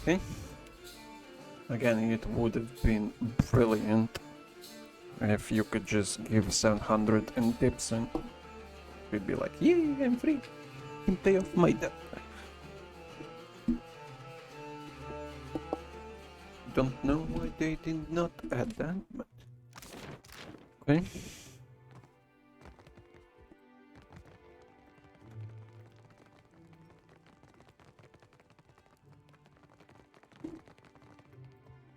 Okay. Again, it would have been brilliant if you could just give 700 and tips and we'd be like, yay, I'm free. I can pay off my debt. Don't know why they did not add that, but... Okay.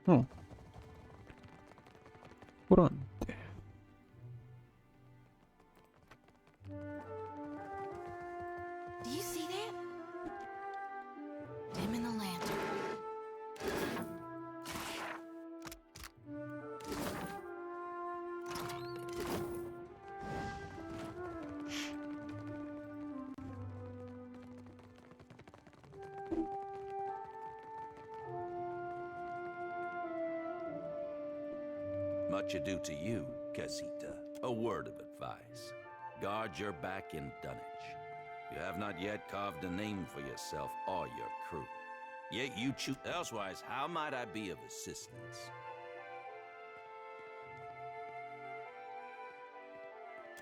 Oh. Furrante. Do you see that? Him in the lantern. Much ado to you, Casita. A word of advice. Guard your back in dunnage. You have not yet carved a name for yourself or your crew. Yet you choose. Elsewise, how might I be of assistance?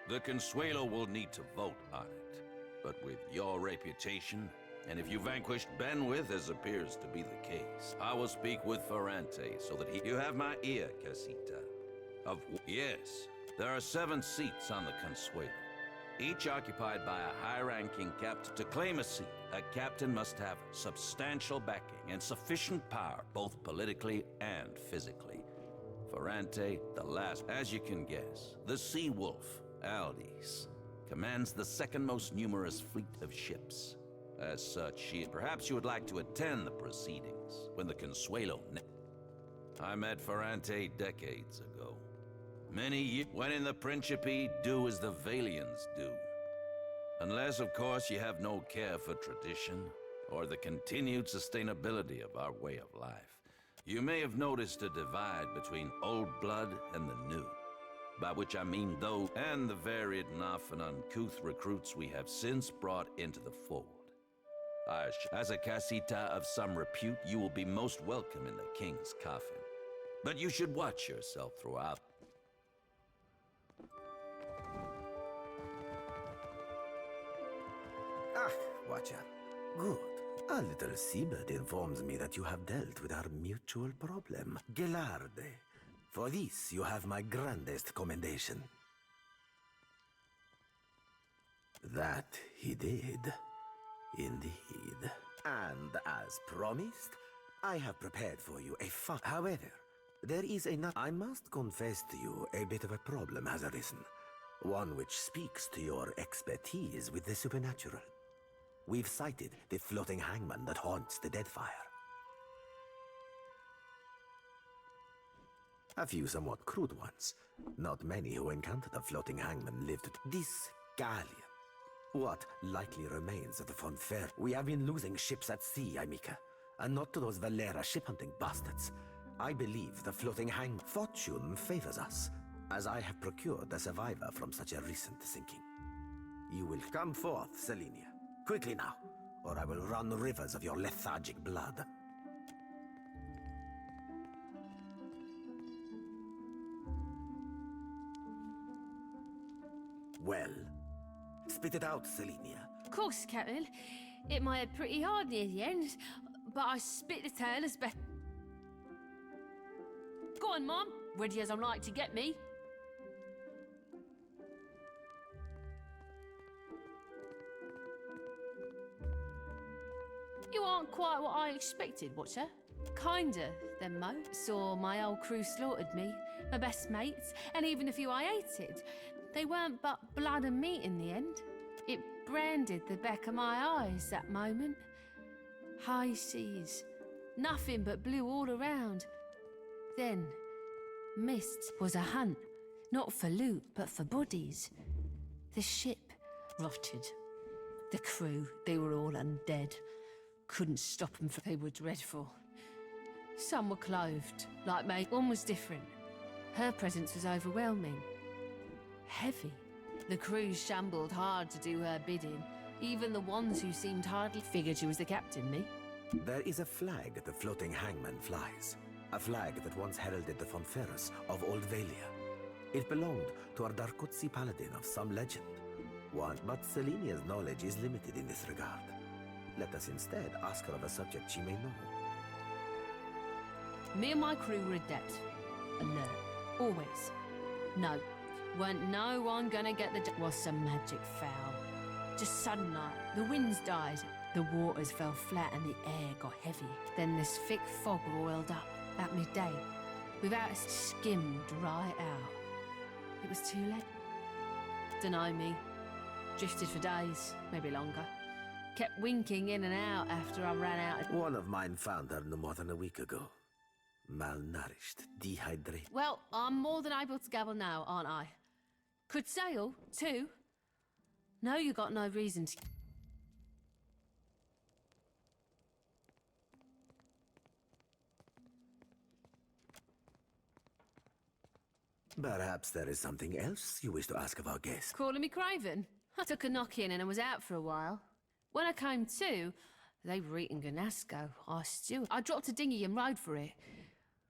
The Consuelo will need to vote on it. But with your reputation, and if you vanquished Benwith, as appears to be the case, I will speak with Furrante so that he... You have my ear, Casita. Yes, there are 7 seats on the Consuelo, each occupied by a high-ranking captain. To claim a seat, a captain must have substantial backing and sufficient power, both politically and physically. Furrante, the last, as you can guess, the Sea Wolf, Aldis, commands the 2nd most numerous fleet of ships. As such, perhaps you would like to attend the proceedings when the Consuelo... I met Furrante decades ago. Many years when in the Principe, do as the Valians do. Unless, of course, you have no care for tradition or the continued sustainability of our way of life. You may have noticed a divide between old blood and the new, by which I mean those and the varied and often uncouth recruits we have since brought into the fold. As a casita of some repute, you will be most welcome in the king's coffin. But you should watch yourself throughout. Ah, Watcher. Good. A little seabird informs me that you have dealt with our mutual problem. Gelarde. For this, you have my grandest commendation. That he did. Indeed. And as promised, I have prepared for you a fun. However, there is I must confess to you, a bit of a problem has arisen. One which speaks to your expertise with the supernatural. We've sighted the floating hangman that haunts the Deadfire. A few somewhat crude ones. Not many who encountered a floating hangman lived. This galleon. What likely remains of the Furrante? We have been losing ships at sea, Amica. And not to those Valera ship-hunting bastards. I believe the floating fortune favors us, as I have procured a survivor from such a recent sinking. You will come forth, Selenia. Quickly now, or I will run rivers of your lethargic blood. Well, spit it out, Selenia. Of course, Captain. It might have pretty hard near the end, but I spit the tale as best. Go on, Mom. Ready as I'm like to get me. You aren't quite what I expected, Watcher. Kinda, then, Mo. Saw my old crew slaughtered me, my best mates, and even a few I hated. They weren't but blood and meat in the end. It branded the back of my eyes, that moment. High seas. Nothing but blue all around. Then, mist was a hunt. Not for loot, but for bodies. The ship rotted. The crew, they were all undead. Couldn't stop them, for they were dreadful. Some were clothed, like me. One was different. Her presence was overwhelming. Heavy. The crew shambled hard to do her bidding. Even the ones who seemed hardly figured she was the captain, me. There is a flag the floating hangman flies. A flag that once heralded the Fonferus of Old Valia. It belonged to a Darkotsi paladin of some legend. But Selenia's knowledge is limited in this regard. Let us instead ask her of a subject she may know. Me and my crew were adept. Alert. Always. No. Weren't no one gonna get the... Was some magic foul. Just sudden like, the winds died, the waters fell flat and the air got heavy. Then this thick fog roiled up, at midday, without a skim dry out. It was too late. Dunno me. Drifted for days, maybe longer. Kept winking in and out after I ran out of... One of mine found her no more than a week ago. Malnourished, dehydrated. Well, I'm more than able to gabble now, aren't I? Could sail, too. No, you got no reason to... Perhaps there is something else you wish to ask of our guest. Calling me craven? I took a knock-in and I was out for a while. When I came to, they were eating Ganasco, our stew. I dropped a dinghy and rode for it.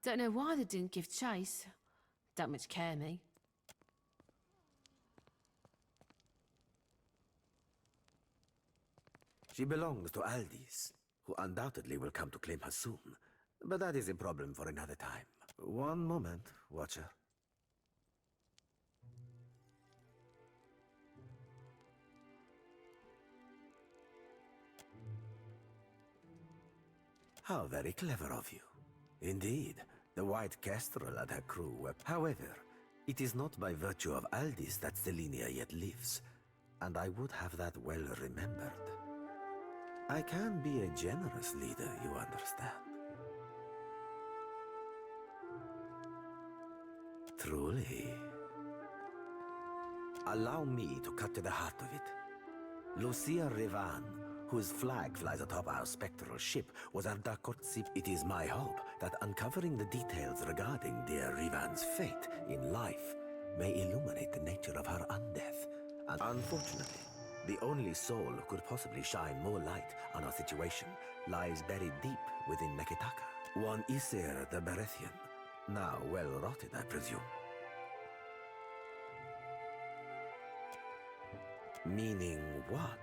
Don't know why they didn't give chase. Don't much care, me. She belongs to Aldis, who undoubtedly will come to claim her soon. But that is a problem for another time. One moment, Watcher. How very clever of you. Indeed, the White Kestrel and her crew were... However, it is not by virtue of Aldis that Selenia yet lives, and I would have that well remembered. I can be a generous leader, you understand. Truly. Allow me to cut to the heart of it. Lucia Revan, whose flag flies atop our spectral ship, was our Darkotsi. It is my hope that uncovering the details regarding dear Revan's fate in life may illuminate the nature of her undeath. And unfortunately, the only soul who could possibly shine more light on our situation lies buried deep within Neketaka. One Isir the Berethian, now well rotted, I presume. Meaning what?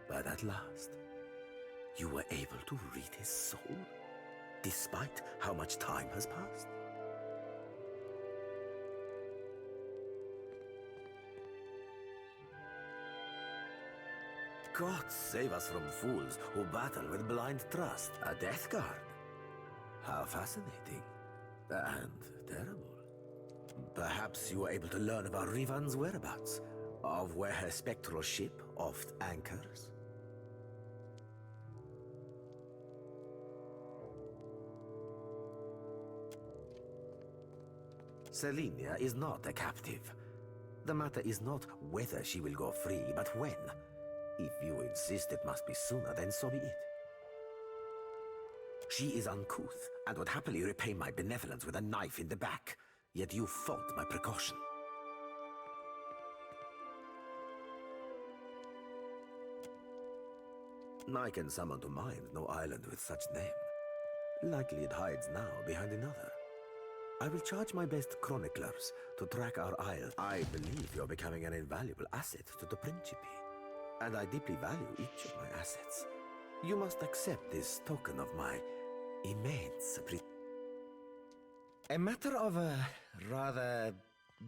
But at last, you were able to read his soul, despite how much time has passed? God save us from fools who battle with blind trust. A death guard. How fascinating. And terrible. Perhaps you were able to learn about Rivan's whereabouts, of where her spectral ship oft anchors. Selenia is not a captive. The matter is not whether she will go free, but when. If you insist it must be sooner, then so be it. She is uncouth, and would happily repay my benevolence with a knife in the back, yet you fault my precaution. I can summon to mind no island with such name. Likely it hides now behind another. I will charge my best chroniclers to track our isle. I believe you're becoming an invaluable asset to the Principe, and I deeply value each of my assets. You must accept this token of my immense appreciation. A matter of a rather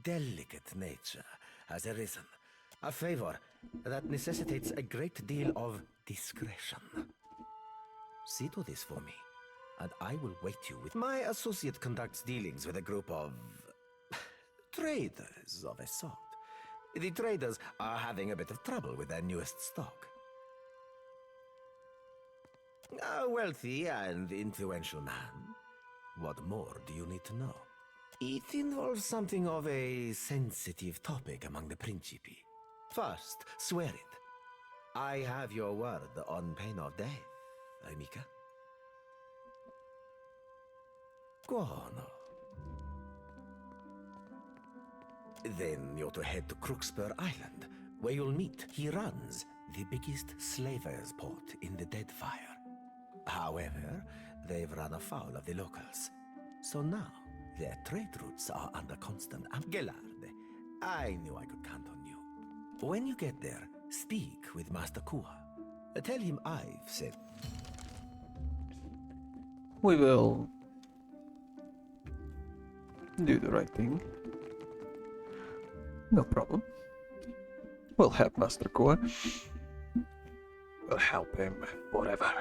delicate nature has arisen. A favor that necessitates a great deal of discretion. See to this for me, and I will wait you with... My associate conducts dealings with a group of... traders of a sort. The traders are having a bit of trouble with their newest stock. A wealthy and influential man. What more do you need to know? It involves something of a sensitive topic among the Principi. First, swear it. I have your word on pain of death, Amica. Go on. Then you're to head to Crookspur Island, where you'll meet. He runs the biggest slavers' port in the Deadfire. However, they've run afoul of the locals. So now, their trade routes are under constant Gelarde, I knew I could count on you. When you get there, speak with Master Kua. Tell him I've said. We will do the right thing. No problem. We'll help Master Kua. We'll help him forever.